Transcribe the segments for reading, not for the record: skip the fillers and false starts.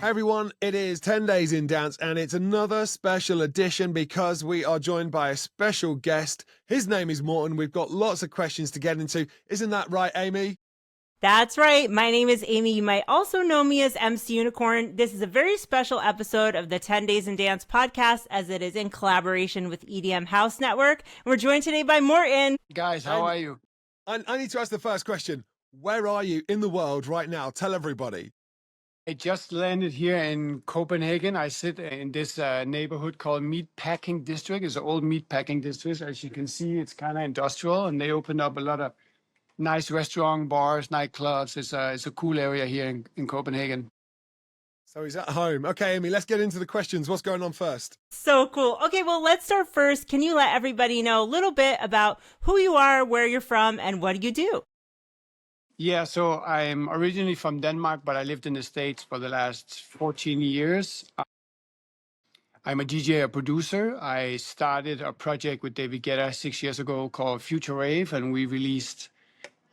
Hey everyone, it is 10 Days in Dance and it's another special edition because we are joined by a special guest. His name is Morten. We've got lots of questions to get into. Isn't that right, Amy? That's right. My name is Amy. You might also know me as MC Unicorn. This is a very special episode of the 10 Days in Dance podcast as it is in collaboration with EDM House Network. We're joined today by Morten. Guys, how are you? I need to ask the first question. Where are you in the world right now? Tell everybody. I just landed here in Copenhagen. I sit in this neighborhood called Meatpacking District. It's an old meatpacking district. As you can see, it's kind of industrial, and they opened up a lot of nice restaurant, bars, nightclubs. It's a cool area here in Copenhagen. So he's at home. Okay, Amy, let's get into the questions. What's going on first? So cool. Okay, well, let's start first. Can you let everybody know a little bit about who you are, where you're from, and what do you do? Yeah, so I'm originally from Denmark, but I lived in the States for the last 14 years. I'm a DJ, a producer. I started a project with David Guetta 6 years ago called Future Rave, and we released,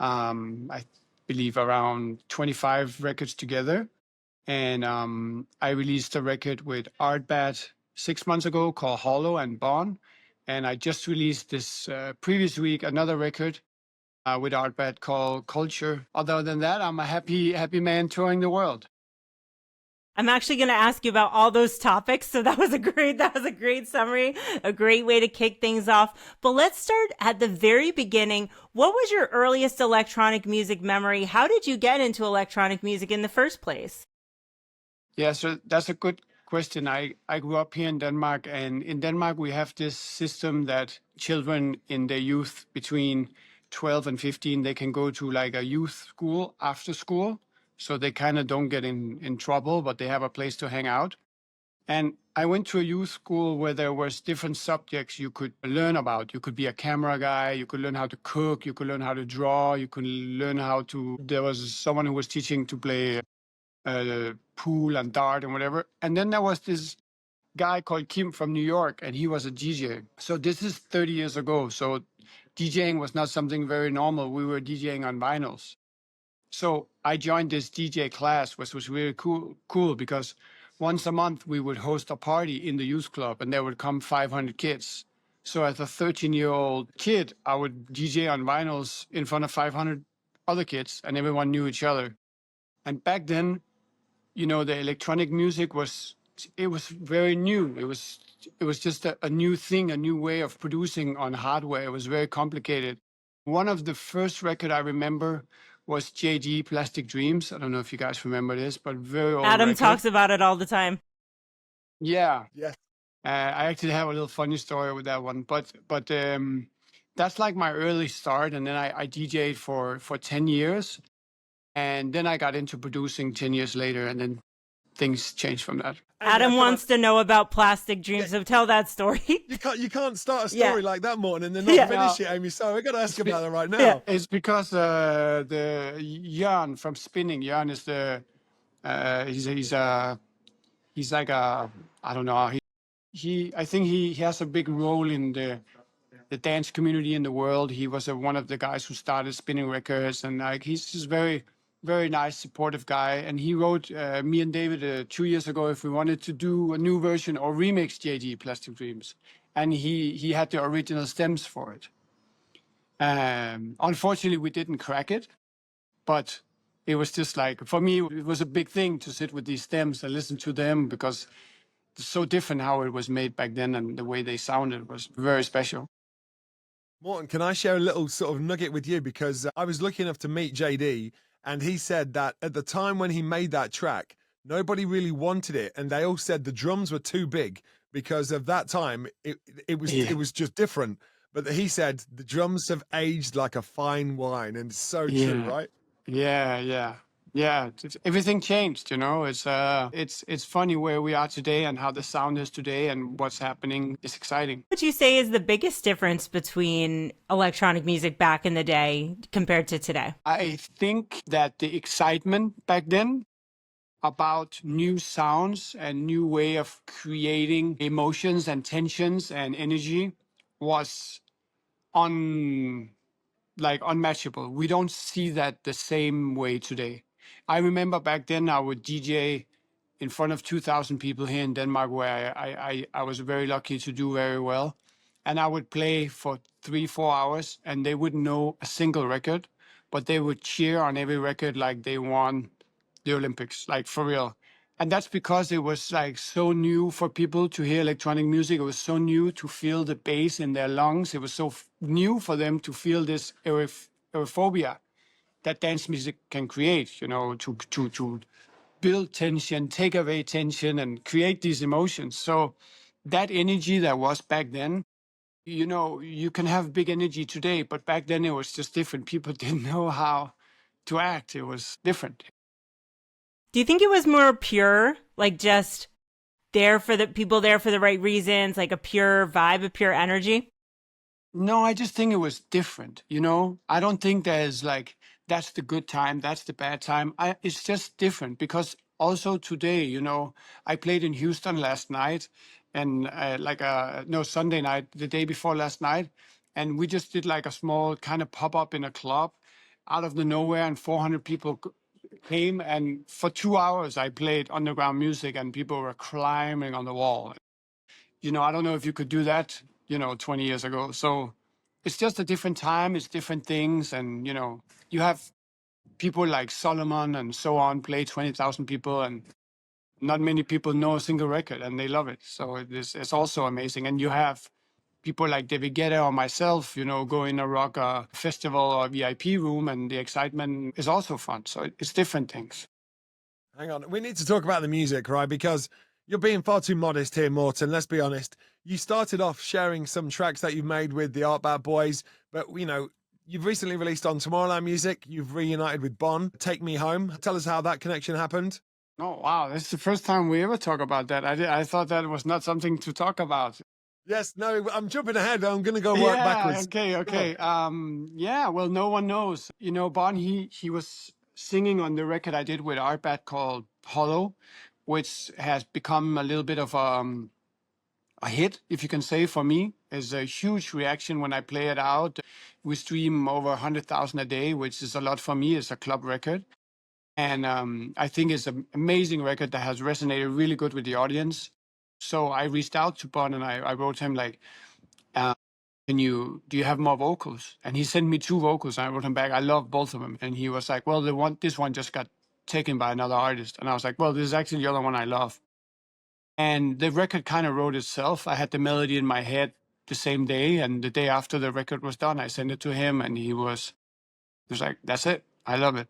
I believe, around 25 records together. And I released a record with Artbat 6 months ago called Hollow and Bond. And I just released this previous week another record with Artbat called Culture. Other than that, I'm a happy man touring the world. I'm actually going to ask you about all those topics. So that was a great summary, a great way to kick things off. But let's start at the very beginning. What was your earliest electronic music memory? How did you get into electronic music in the first place? Yeah, so that's a good question. I grew up here in Denmark, and in Denmark we have this system that children in their youth between 12 and 15, they can go to like a youth school after school. So they kind of don't get in trouble, but they have a place to hang out. And I went to a youth school where there was different subjects you could learn about. You could be a camera guy, you could learn how to cook, you could learn how to draw, you could learn how to... There was someone who was teaching to play pool and dart and whatever. And then there was this guy called Kim from New York, and he was a DJ. So this is 30 years ago. So DJing was not something very normal. We were DJing on vinyls. So I joined this DJ class, which was really cool because once a month we would host a party in the youth club, and there would come 500 kids. So as a 13-year-old kid, I would DJ on vinyls in front of 500 other kids, and everyone knew each other. And back then, you know, the electronic music was very new. It was just a new thing, a new way of producing on hardware. It was very complicated. One of the first record I remember was JG Plastic Dreams. I don't know if you guys remember this, but very old Adam record. talks about it all the time. Yeah. Yes. I actually have a little funny story with that one, but that's like my early start. And then I DJ'd for 10 years. And then I got into producing 10 years later, and then things changed from that. Adam wants to know about Plastic Dreams, so tell that story. You can't start a story like that, Morten, and then not finish it, Amy. So we're going to ask about that right now. Yeah, it's because the Jørn from Spinning, Jørn is the he's like a, I don't know, I think he has a big role in the dance community in the world. He was one of the guys who started Spinning Records, and like he's just very nice, supportive guy. And he wrote me and David 2 years ago if we wanted to do a new version or remix JG Plastic Dreams. And he had the original stems for it. Unfortunately, we didn't crack it, but it was just like, for me, it was a big thing to sit with these stems and listen to them because it's so different how it was made back then, and the way they sounded was very special. Morten, can I share a little sort of nugget with you? Because I was lucky enough to meet JD, and he said that at the time when he made that track, nobody really wanted it, and they all said the drums were too big because of that time. It was just different. But he said the drums have aged like a fine wine, and it's so true, right? Yeah. Everything changed, you know. It's funny where we are today and how the sound is today and what's happening. It's exciting. What would you say is the biggest difference between electronic music back in the day compared to today? I think that the excitement back then about new sounds and new way of creating emotions and tensions and energy was unmatchable. We don't see that the same way today. I remember back then I would DJ in front of 2,000 people here in Denmark, where I was very lucky to do very well. And I would play for 3-4 hours, and they wouldn't know a single record, but they would cheer on every record like they won the Olympics, like for real. And that's because it was like so new for people to hear electronic music. It was so new to feel the bass in their lungs. It was so new for them to feel this aerophobia that dance music can create, you know, to build tension, take away tension, and create these emotions. So that energy that was back then, you know, you can have big energy today, but back then it was just different. People didn't know how to act. It was different. Do you think it was more pure, like just there for the people there for the right reasons, like a pure vibe, a pure energy? No, I just think it was different, you know? I don't think there's like, that's the good time, that's the bad time. It's just different because also today, you know, I played in Houston last night and Sunday night, the day before last night. And we just did like a small kind of pop-up in a club out of the nowhere, and 400 people came, and for 2 hours I played underground music and people were climbing on the wall. You know, I don't know if you could do that, you know, 20 years ago. So it's just a different time, it's different things. And, you know, you have people like Solomon and so on play 20,000 people, and not many people know a single record and they love it. So it's also amazing. And you have people like David Guetta or myself, you know, go in a rock festival or VIP room, and the excitement is also fun. So it's different things. Hang on. We need to talk about the music, right? Because you're being far too modest here, Morten. Let's be honest. You started off sharing some tracks that you've made with the Art Bad Boys, but, you know, you've recently released on Tomorrowland Music. You've reunited with Bon. Take Me Home. Tell us how that connection happened. Oh, wow. This is the first time we ever talk about that. I thought that was not something to talk about. Yes, no, I'm jumping ahead. I'm going to go work backwards. Okay. Yeah, well, no one knows. You know, Bon, he was singing on the record I did with Artbat called Hollow, which has become a little bit of a hit, if you can say, for me. There's a huge reaction when I play it out. We stream over 100,000 a day, which is a lot for me. It's a club record. And I think it's an amazing record that has resonated really good with the audience. So I reached out to Bon and I wrote him like, do you have more vocals? And he sent me 2 vocals, and I wrote him back, I love both of them. And he was like, well, this one just got taken by another artist. And I was like, well, this is actually the other one I love. And the record kind of wrote itself. I had the melody in my head the same day, and the day after the record was done, I sent it to him, and he was like, that's it. I love it.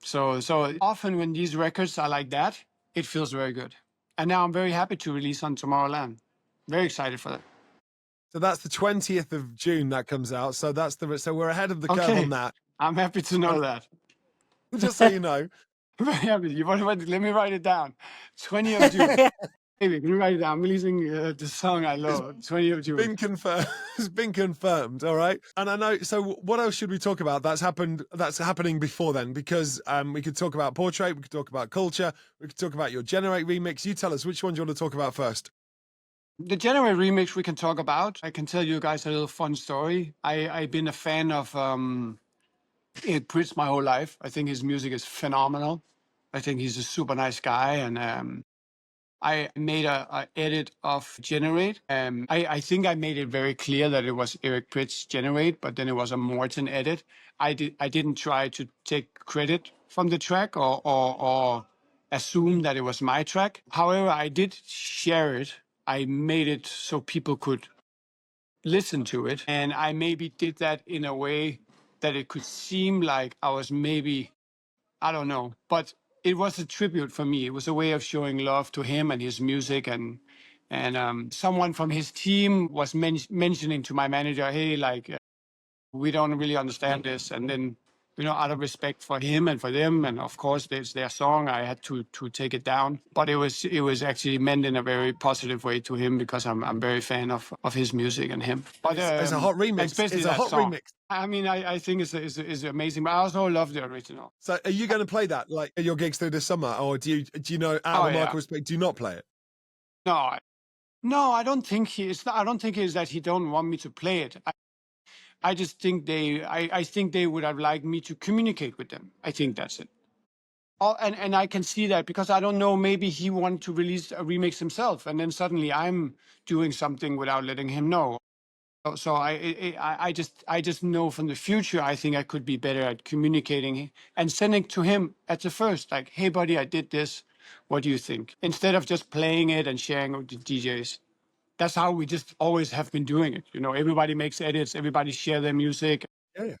So often when these records are like that, it feels very good. And now I'm very happy to release on Tomorrowland. Very excited for that. So that's the 20th of June that comes out. So so we're ahead of the curve on that. I'm happy to know that. Just so you know. Very happy. Let me write it down. 20th of June. Maybe can you write it down? I'm releasing the song I love. 20th of June. Been confirmed. It's been confirmed. All right. And I know. So what else should we talk about? That's happening before then, because we could talk about Portrait. We could talk about Culture. We could talk about your Generate remix. You tell us, which one do you want to talk about first? The Generate remix we can talk about. I can tell you guys a little fun story. I've been a fan of Eric Prydz my whole life. I think his music is phenomenal. I think he's a super nice guy, and I made a edit of Generate. I think I made it very clear that it was Eric Prydz Generate, but then it was a Morten edit. I didn't try to take credit from the track or assume that it was my track. However, I did share it. I made it so people could listen to it, and I maybe did that in a way that it could seem like I was maybe, I don't know, but it was a tribute for me. It was a way of showing love to him and his music. And someone from his team was mentioning to my manager, hey, like, we don't really understand this. And then, you know, out of respect for him and for them, and of course, it's their song, I had to take it down. But it was actually meant in a very positive way to him, because I'm very fan of his music and him. But it's a hot remix. It's a hot song. remix. I mean, I think it's amazing, but I also love the original. So are you going to play that like at your gigs through the summer, or do you know, out of the mic respect, do you not play it? No, I don't think I don't think it's that he don't want me to play it. I just think I think they would have liked me to communicate with them. I think that's it. Oh, and I can see that because I don't know, maybe he wanted to release a remix himself, and then suddenly I'm doing something without letting him know. So I just know from the future, I think I could be better at communicating and sending to him at the first, like, hey buddy, I did this. What do you think? Instead of just playing it and sharing with the DJs. That's how we just always have been doing it. Everybody makes edits, everybody share their music. Yeah.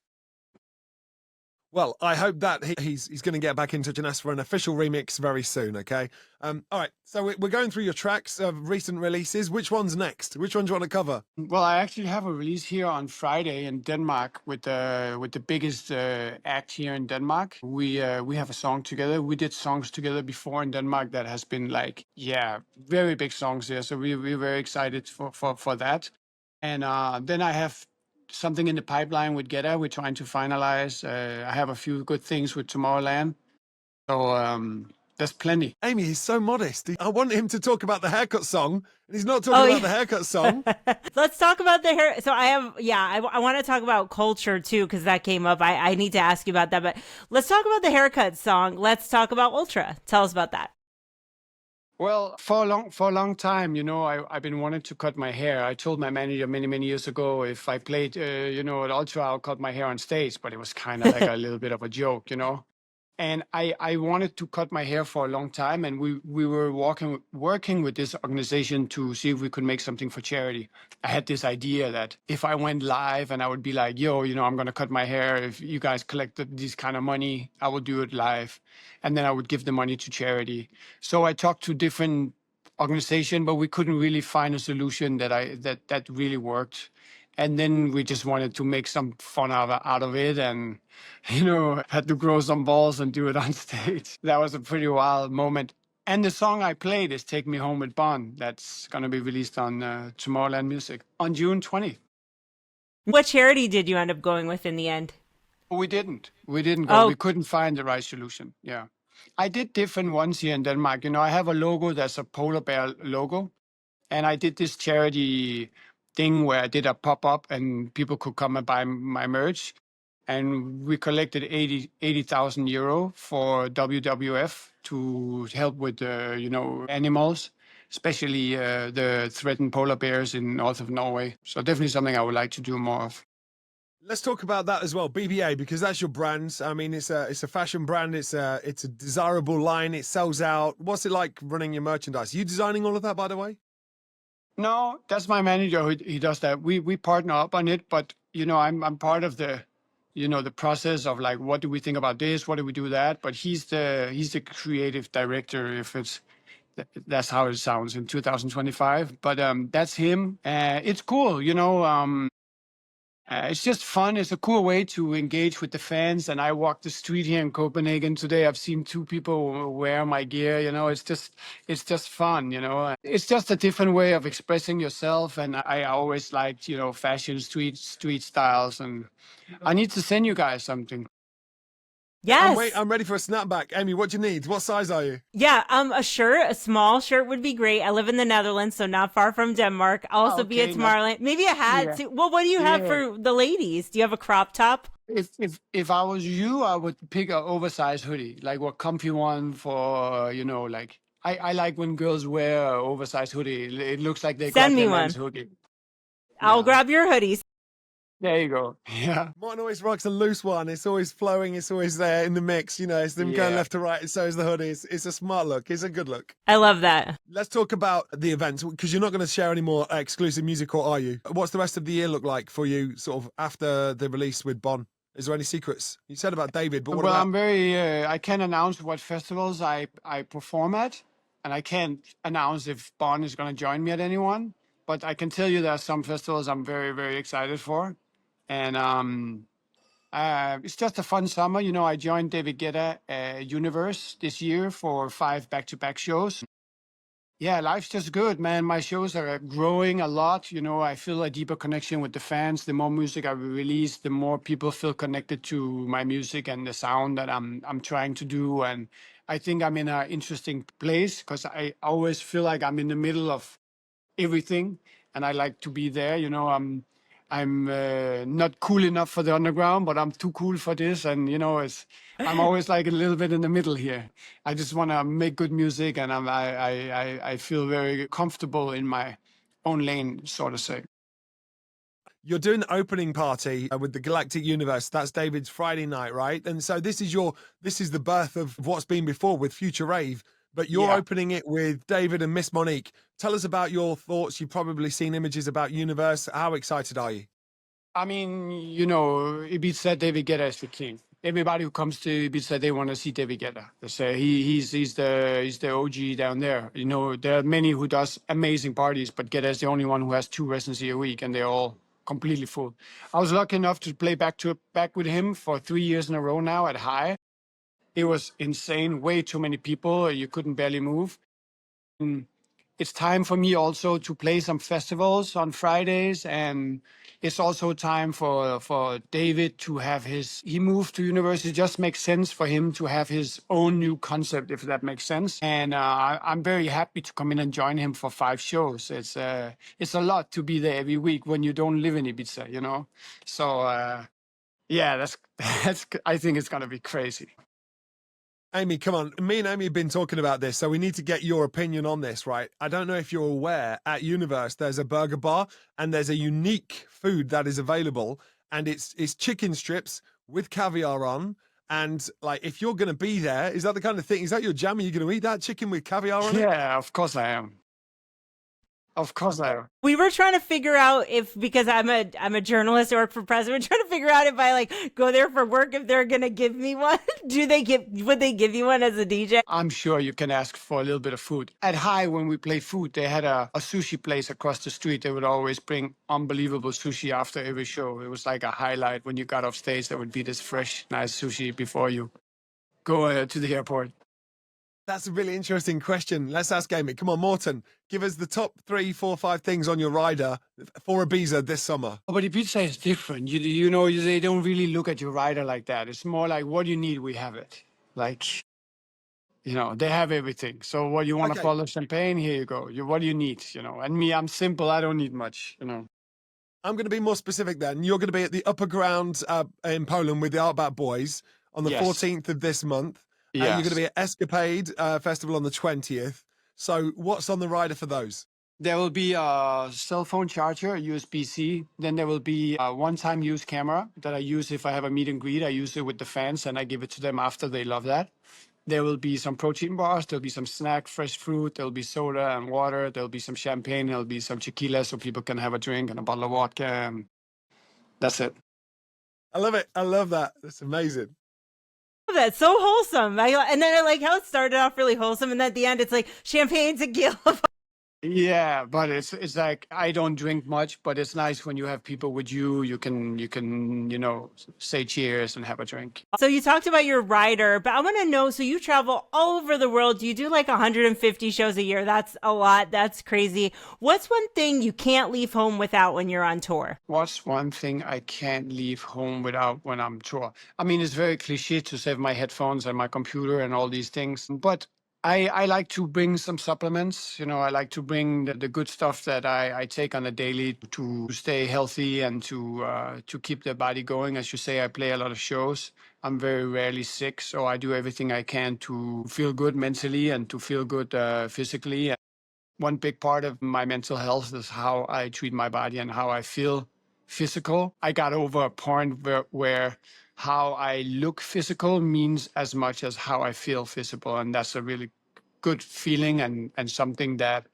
Well, I hope that he's going to get back in touch and ask for an official remix very soon. Okay. All right. So we're going through your tracks of recent releases. Which one's next? Which one do you want to cover? Well, I actually have a release here on Friday in Denmark with the biggest act here in Denmark. We have a song together. We did songs together before in Denmark that has been like, yeah, very big songs there. So we're very excited for that. And then I have something in the pipeline with Guetta. We're trying to finalize. I have a few good things with Tomorrowland. So there's plenty. Amy, he's so modest. I want him to talk about the haircut song, and he's not talking about the haircut song. Let's talk about the hair. So I want to talk about culture too, because that came up. I need to ask you about that, but let's talk about the haircut song. Let's talk about Ultra. Tell us about that. Well, for a long time, I've been wanting to cut my hair. I told my manager many years ago if I played, at Ultra, I'll cut my hair on stage. But it was kind of like a little bit of a joke. And I wanted to cut my hair for a long time, and we were working with this organization to see if we could make something for charity. I had this idea that if I went live and I would be like, yo, I'm going to cut my hair. If you guys collected this kind of money, I would do it live. And then I would give the money to charity. So I talked to different organizations, but we couldn't really find a solution that really worked. And then we just wanted to make some fun out of it and, had to grow some balls and do it on stage. That was a pretty wild moment. And the song I played is Take Me Home with Bon. That's going to be released on Tomorrowland Music on June 20th. What charity did you end up going with in the end? We didn't go. Oh. We couldn't find the right solution. Yeah. I did different ones here in Denmark. I have a logo that's a polar bear logo. And I did this charity thing where I did a pop-up and people could come and buy my merch. And we collected 80,000 euro for WWF to help with, animals, especially the threatened polar bears in north of Norway. So definitely something I would like to do more of. Let's talk about that as well, BBA, because that's your brand. I mean, it's a fashion brand. It's a desirable line. It sells out. What's it like running your merchandise? Are you designing all of that, by the way? No, that's my manager. He does that. We partner up on it, but I'm part of the, the process of like, what do we think about this? What do we do that? But he's the creative director. If that's how it sounds in 2025. But that's him. It's cool, It's just fun. It's a cool way to engage with the fans. And I walked the street here in Copenhagen today. I've seen 2 people wear my gear. It's just fun. It's just a different way of expressing yourself. And I always liked, fashion, street styles. And I need to send you guys something. Yes. I'm ready for a snapback. Amy, what do you need? What size are you? Yeah, a small shirt would be great. I live in the Netherlands, so not far from Denmark. I'll also be at Tomorrowland. Maybe a hat too. Well, what do you have for the ladies? Do you have a crop top? If I was you, I would pick an oversized hoodie, like a comfy one for, like I like when girls wear an oversized hoodie. It looks like they Send got me their one. man's hoodie. I'll grab your hoodies. There you go. Yeah. Martin always rocks a loose one. It's always flowing. It's always there in the mix. It's them going left to right. So is the hoodie. It's a smart look. It's a good look. I love that. Let's talk about the events, because you're not going to share any more exclusive music, or are you? What's the rest of the year look like for you, sort of after the release with Bon? Is there any secrets? You said about David, but what about... I'm I can't announce what festivals I perform at, and I can't announce if Bon is going to join me at anyone, but I can tell you there are some festivals I'm very, very excited for. And it's just a fun summer. I joined David Guetta Universe this year for 5 back-to-back shows. Yeah, life's just good, man. My shows are growing a lot. I feel a deeper connection with the fans. The more music I release, the more people feel connected to my music and the sound that I'm trying to do. And I think I'm in an interesting place because I always feel like I'm in the middle of everything, and I like to be there. I'm not cool enough for the underground, but I'm too cool for this. And I'm always like a little bit in the middle here. I just want to make good music, and I feel very comfortable in my own lane, so to say. You're doing the opening party with the Galactic Universe. That's David's Friday night, right? And so this is the birth of what's been before with Future Rave. But you're opening it with David and Miss Monique. Tell us about your thoughts. You've probably seen images about Universe. How excited are you? I mean, Ibiza, David Guetta is the king. Everybody who comes to Ibiza, they want to see David Guetta. They say he's the OG down there. There are many who does amazing parties, but Guetta is the only one who has 2 residency a week, and they're all completely full. I was lucky enough to play back with him for 3 years in a row now at High. It was insane. Way too many people. You couldn't barely move. And it's time for me also to play some festivals on Fridays, and it's also time for David to have he moved to university. It just makes sense for him to have his own new concept, if that makes sense. And I'm very happy to come in and join him for 5 shows. It's a lot to be there every week when you don't live in Ibiza, So yeah, that's I think it's gonna be crazy. Amy, come on. Me and Amy have been talking about this, so we need to get your opinion on this, right? I don't know if you're aware, at Universe, there's a burger bar and there's a unique food that is available, and it's chicken strips with caviar on. And like, if you're going to be there, is that the kind of thing? Is that your jam? Are you going to eat that chicken with caviar on it? Yeah, of course I am. Of course I am. We were trying to figure out because I'm a journalist, I work for press. We're trying to figure out if I go there for work, if they're gonna give me one. Would they give you one as a DJ? I'm sure you can ask for a little bit of food. At High, when we play food, they had a sushi place across the street. They would always bring unbelievable sushi after every show. It was like a highlight when you got off stage. There would be this fresh, nice sushi before you go to the airport. That's a really interesting question. Let's ask Amy. Come on, Morten, give us the top 3, 4, 5 things on your rider for Ibiza this summer. But Ibiza is different. They don't really look at your rider like that. It's more like, what do you need? We have it. They have everything. So what, you want a bottle of champagne? Here you go. What do you need? And me, I'm simple. I don't need much, I'm going to be more specific then. You're going to be at the Upper Ground in Poland with the Outback Boys on the 14th of this month. You're going to be at Escapade Festival on the 20th. So what's on the rider for those? There will be a cell phone charger, USB-C. Then there will be a one-time use camera that I use if I have a meet and greet. I use it with the fans and I give it to them after. They love that. There will be some protein bars. There'll be some snack, fresh fruit. There'll be soda and water. There'll be some champagne. There'll be some tequila so people can have a drink and a bottle of vodka. And that's it. I love it. I love that. That's amazing. That's so wholesome. And then I like how it started off really wholesome, and then at the end it's like champagne, tequila. Yeah, but it's like, I don't drink much, but it's nice when you have people with you. You can say cheers and have a drink. So you talked about your rider, but I want to know, so you travel all over the world. You do like 150 shows a year. That's a lot. That's crazy. What's one thing you can't leave home without when you're on tour? What's one thing I can't leave home without when I'm on tour? I mean, it's very cliche to save my headphones and my computer and all these things, but I like to bring some supplements. I like to bring the good stuff that I take on a daily to stay healthy and to keep the body going. As you say, I play a lot of shows. I'm very rarely sick, so I do everything I can to feel good mentally and to feel good physically. One big part of my mental health is how I treat my body and how I feel physical. I got over a point where how I look physical means as much as how I feel physical. And that's a really good feeling and something that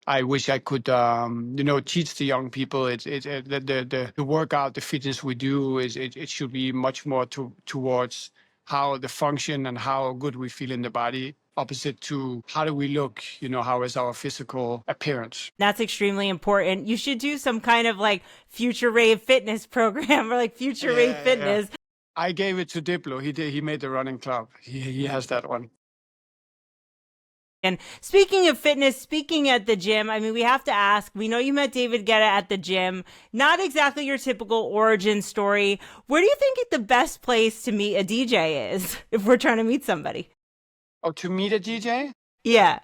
I wish I could, teach the young people. The workout, the fitness we do, it should be much more towards how the function and how good we feel in the body, opposite to how do we look, how is our physical appearance. That's extremely important. You should do some kind of like Future Rave fitness program or like Future Rave fitness. Yeah. I gave it to Diplo. He made the running club. He has that one. And speaking of fitness, speaking at the gym, I mean, we have to ask, we know you met David Guetta at the gym, not exactly your typical origin story. Where do you think the best place to meet a DJ is if we're trying to meet somebody? Oh, to meet a DJ? Yeah.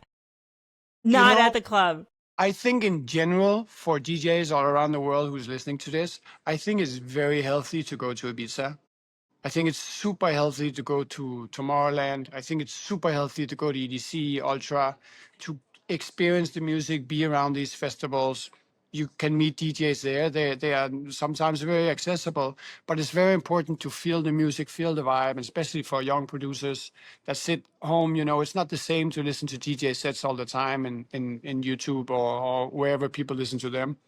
Not at the club. I think in general, for DJs all around the world who's listening to this, I think it's very healthy to go to Ibiza. I think it's super healthy to go to Tomorrowland. I think it's super healthy to go to EDC, Ultra, to experience the music, be around these festivals. You can meet DJs there. They are sometimes very accessible, but it's very important to feel the music, feel the vibe, and especially for young producers that sit home. You know, it's not the same to listen to DJ sets all the time in YouTube or wherever people listen to them.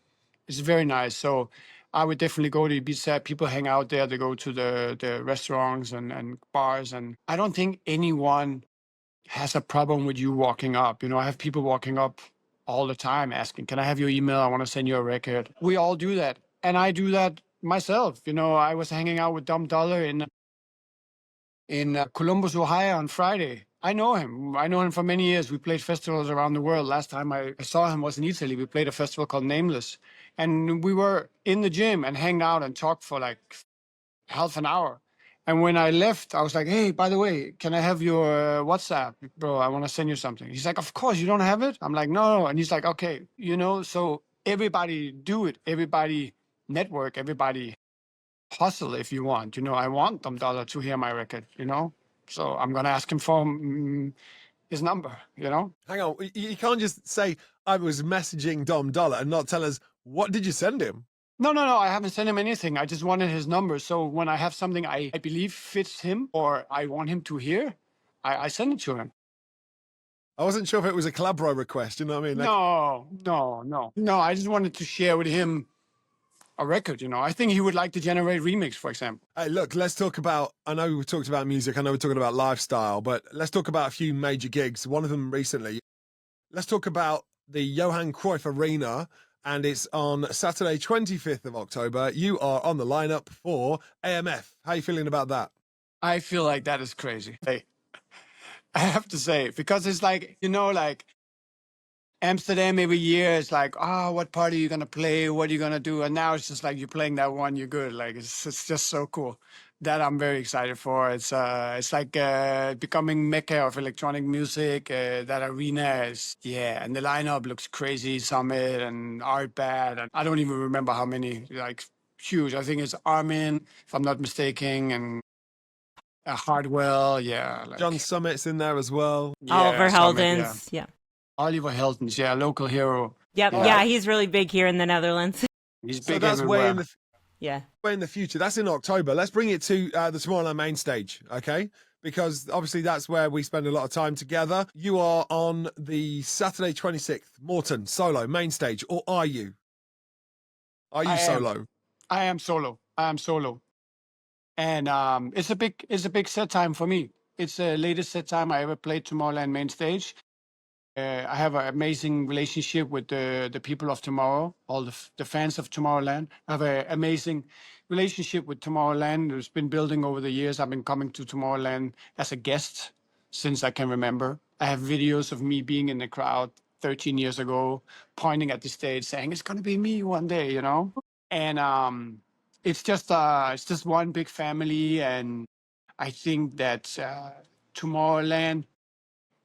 It's very nice. So I would definitely go to Ibiza. People hang out there. They go to the restaurants and bars. And I don't think anyone has a problem with you walking up. You know, I have people walking up all the time asking, can I have your email? I want to send you a record. We all do that. And I do that myself. You know, I was hanging out with Dom Dollar in Columbus, Ohio on Friday. I know him. I know him for many years. We played festivals around the world. Last time I saw him was in Italy. We played a festival called Nameless. And we were in the gym and hanged out and talked for like half an hour. And when I left, I was like, hey, by the way, can I have your WhatsApp? Bro, I want to send you something. He's like, of course, you don't have it? I'm like, no. And he's like, okay, you know, so everybody do it. Everybody network, everybody hustle if you want. You know, I want Dom Dollar to hear my record, you know? So I'm going to ask him for his number, you know? Hang on, you can't just say I was messaging Dom Dollar and not tell us what did you send him? No, I haven't sent him anything. I just wanted his number. So when I have something I believe fits him or I want him to hear, I send it to him. I wasn't sure if it was a collabora request, you know what I mean? Like, No. I just wanted to share with him a record, you know. I think he would like to generate remix, for example. Hey, look, let's talk about, I know we talked about music, I know we're talking about lifestyle, but let's talk about a few major gigs, one of them recently. Let's talk about the Johan Cruyff Arena, and it's on Saturday, 25th of October. You are on the lineup for AMF. How are you feeling about that? I feel like that is crazy. Hey, I have to say, because it's like, you know, like Amsterdam every year is like, what party are you going to play? What are you going to do? And now it's just like, you're playing that one, you're good. Like, it's just so cool. That I'm very excited for. It's like becoming mecca of electronic music. That arena is, yeah. And the lineup looks crazy. Summit and Artbat. And I don't even remember how many, like huge. I think it's Armin, if I'm not mistaken. And Hardwell, yeah. Like, John Summit's in there as well. Oliver Summit, Heldens, yeah. Oliver Heldens, yeah, local hero. Yep, yeah, he's really big here in the Netherlands. He's So big that's everywhere. way in the future. That's in October. Let's bring it to the Tomorrowland main stage, okay? Because obviously that's where we spend a lot of time together. You are on the Saturday 26th. Morten, solo, main stage, or are you? Are you solo? I am solo. And it's a big set time for me. It's the latest set time I ever played Tomorrowland main stage. I have an amazing relationship with the people of tomorrow, all the fans of Tomorrowland. I have an amazing relationship with Tomorrowland. It's been building over the years. I've been coming to Tomorrowland as a guest since I can remember. I have videos of me being in the crowd 13 years ago, pointing at the stage, saying, it's going to be me one day, you know? And it's just one big family. And I think that Tomorrowland,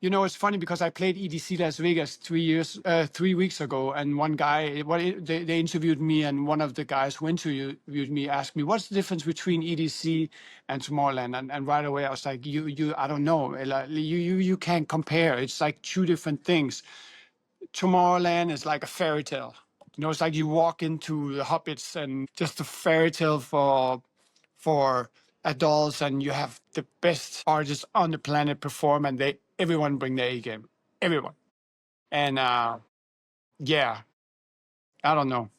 you know, it's funny because I played EDC Las Vegas 3 weeks ago, and one guy, they interviewed me, and one of the guys who interviewed me asked me, "What's the difference between EDC and Tomorrowland?" And right away I was like, I don't know, like, you can't compare. It's like two different things. Tomorrowland is like a fairy tale. You know, it's like you walk into the Hobbits and just a fairy tale for adults, and you have the best artists on the planet perform, and everyone bring their A game, everyone. And yeah, I don't know.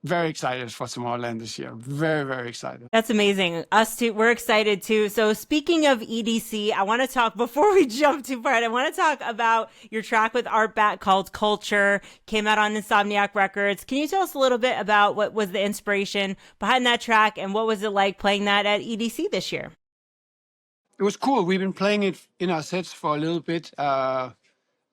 Very excited for Tomorrowland this year. Very, very excited. That's amazing. Us too. We're excited too. So speaking of EDC, I want to talk, before we jump too far, I want to talk about your track with Artbat called Culture. Came out on Insomniac Records. Can you tell us a little bit about what was the inspiration behind that track, and what was it like playing that at EDC this year? It was cool. We've been playing it in our sets for a little bit.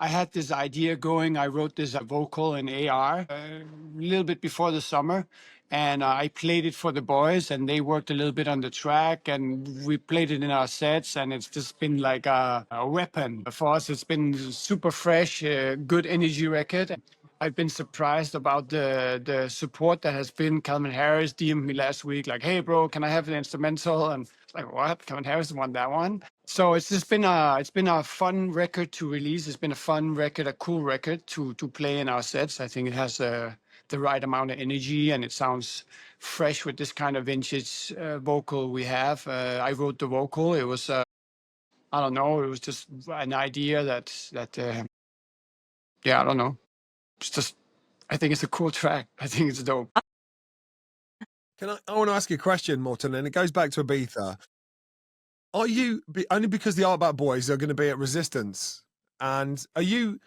I had this idea going. I wrote this vocal in AR a little bit before the summer, and I played it for the boys, and they worked a little bit on the track, and we played it in our sets, and it's just been like a weapon for us. It's been super fresh, good energy record. I've been surprised about the support that has been. Calvin Harris DM'd me last week, like, "Hey, bro, can I have the instrumental?" And it's like, "What? Calvin Harris want that one?" So it's just been a fun record to release. It's been a fun record, a cool record to play in our sets. I think it has the right amount of energy, and it sounds fresh with this kind of vintage vocal we have. I wrote the vocal. It was I don't know. It was just an idea that yeah, I don't know. It's just, I think it's a cool track. I think it's dope. I want to ask you a question, Morten, and it goes back to Ibiza. Are you only because the Art About Boys are going to be at Resistance, and are you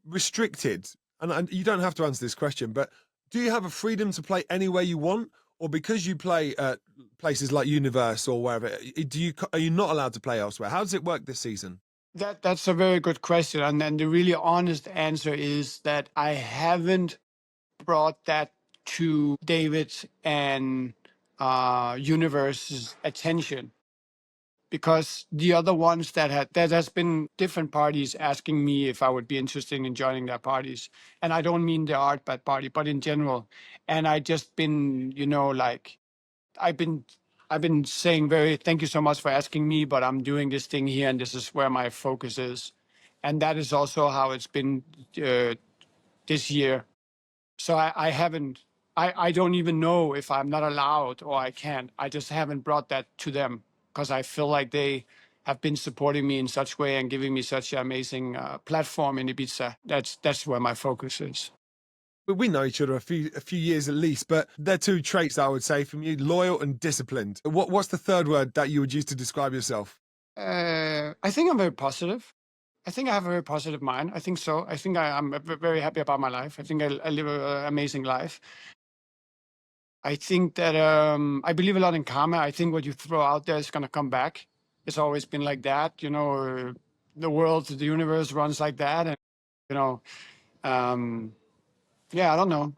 restricted? And you don't have to answer this question, but do you have a freedom to play anywhere you want, or because you play at places like Universe or wherever, are you not allowed to play elsewhere? How does it work this season? That's a very good question. And then the really honest answer is that I haven't brought that to David and Universe's attention, because the other ones that has been different parties asking me if I would be interested in joining their parties. And I don't mean the Art Bad party, but in general. And I just been, like, I've been saying thank you so much for asking me, but I'm doing this thing here and this is where my focus is. And that is also how it's been this year. So I haven't, I don't even know if I'm not allowed or I can't. I just haven't brought that to them because I feel like they have been supporting me in such way and giving me such an amazing platform in Ibiza. That's where my focus is. We know each other a few years at least, but they're two traits I would say from you: loyal and disciplined. What's the third word that you would use to describe yourself? I think I'm very positive. I think I have a very positive mind. I think so. I think I'm very happy about my life. I think I live an amazing life. I think that I believe a lot in karma. I think what you throw out there is going to come back. It's always been like that. The world, the universe runs like that. And, you know, yeah, I don't know.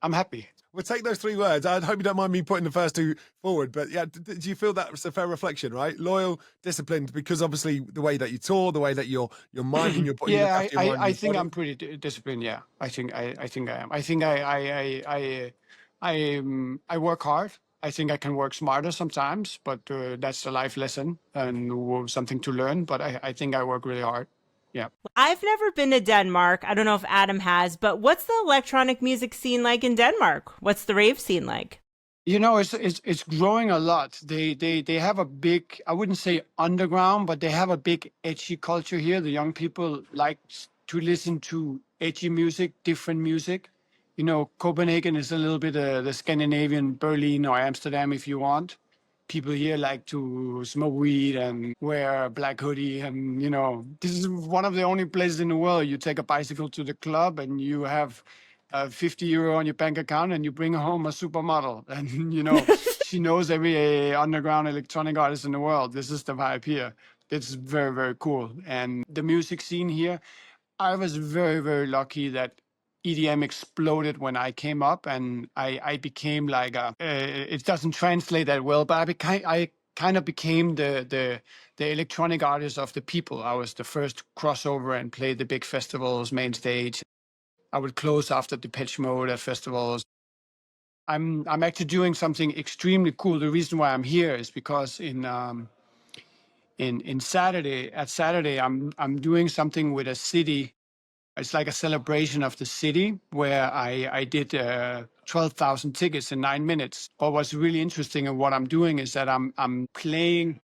I'm happy. We'll take those three words. I hope you don't mind me putting the first two forward, but yeah, do you feel that's a fair reflection, right? Loyal, disciplined, because obviously the way that you tour, the way that your mind and your body. Yeah, I think I'm pretty disciplined. Yeah, I think I am. I think I work hard. I think I can work smarter sometimes, but that's a life lesson and something to learn. But I think I work really hard. Yeah. I've never been to Denmark. I don't know if Adam has, but what's the electronic music scene like in Denmark? What's the rave scene like? It's growing a lot. They have a big, I wouldn't say underground, but they have a big edgy culture here. The young people like to listen to edgy music, different music. Copenhagen is a little bit the Scandinavian Berlin or Amsterdam, if you want. People here like to smoke weed and wear a black hoodie. And, this is one of the only places in the world you take a bicycle to the club and you have 50 euro on your bank account and you bring home a supermodel. And, she knows every underground electronic artist in the world. This is the vibe here. It's very, very cool. And the music scene here, I was very, very lucky that EDM exploded when I came up, and I became like it doesn't translate that well, but I kind of became the electronic artist of the people. I was the first crossover and played the big festivals, main stage. I would close after Depeche Mode at festivals. I'm actually doing something extremely cool. The reason why I'm here is because in Saturday I'm doing something with a city. It's like a celebration of the city where I did 12,000 tickets in 9 minutes. But what's really interesting and what I'm doing is that I'm playing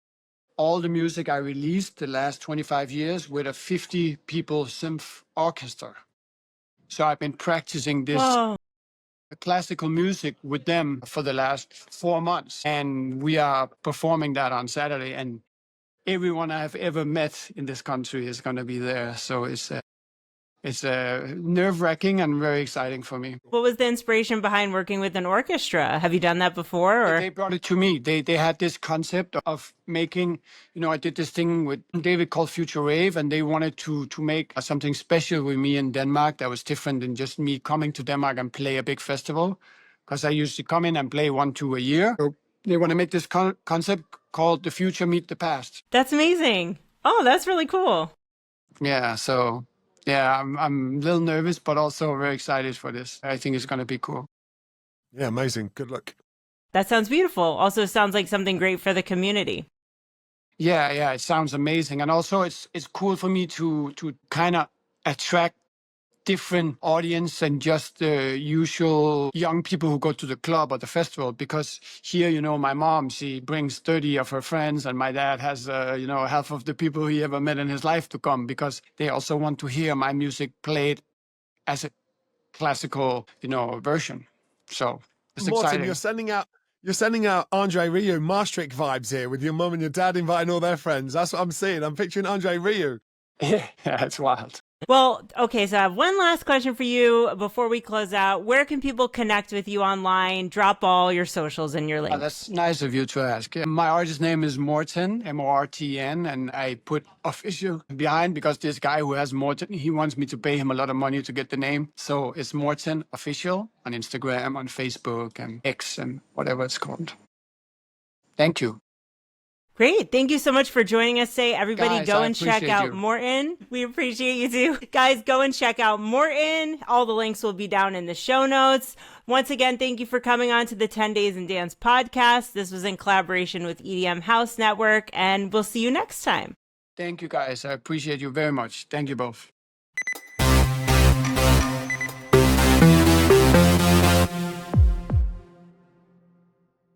all the music I released the last 25 years with a 50 people synth orchestra. So I've been practicing this classical music with them for the last 4 months. And we are performing that on Saturday. And everyone I've ever met in this country is going to be there. So it's nerve-wracking and very exciting for me. What was the inspiration behind working with an orchestra? Have you done that before? Or? They brought it to me. They had this concept of making, I did this thing with David called Future Rave, and they wanted to make something special with me in Denmark that was different than just me coming to Denmark and play a big festival, because I used to come in and play 1-2 a year. So they want to make this concept called The Future Meet the Past. That's amazing. Oh, that's really cool. Yeah, so Yeah, I'm a little nervous, but also very excited for this. I think it's going to be cool. Yeah, amazing. Good luck. That sounds beautiful. Also sounds like something great for the community. Yeah, it sounds amazing, and also it's cool for me to kind of attract different audience than just the usual young people who go to the club or the festival. Because here, my mom, she brings 30 of her friends, and my dad has, half of the people he ever met in his life to come because they also want to hear my music played as a classical, version. So it's Morten, exciting. you're sending out Andre Rieu Maastricht vibes here with your mum and your dad inviting all their friends. That's what I'm seeing. I'm picturing Andre Rieu. Yeah, it's wild. Well, okay, so I have one last question for you before we close out. Where can people connect with you online? Drop all your socials and your links. That's nice of you to ask. My artist name is Morten, Mortn, and I put official behind because this guy who has Morten, he wants me to pay him a lot of money to get the name. So it's Morten Official on Instagram, on Facebook, and X, and whatever it's called. Thank you. Great. Thank you so much for joining us today. Everybody Guys, go I and check appreciate out you. Morten. We appreciate you too. Guys, go and check out Morten. All the links will be down in the show notes. Once again, thank you for coming on to the 10 Days in Dance podcast. This was in collaboration with EDM House Network, and we'll see you next time. Thank you, guys. I appreciate you very much. Thank you both.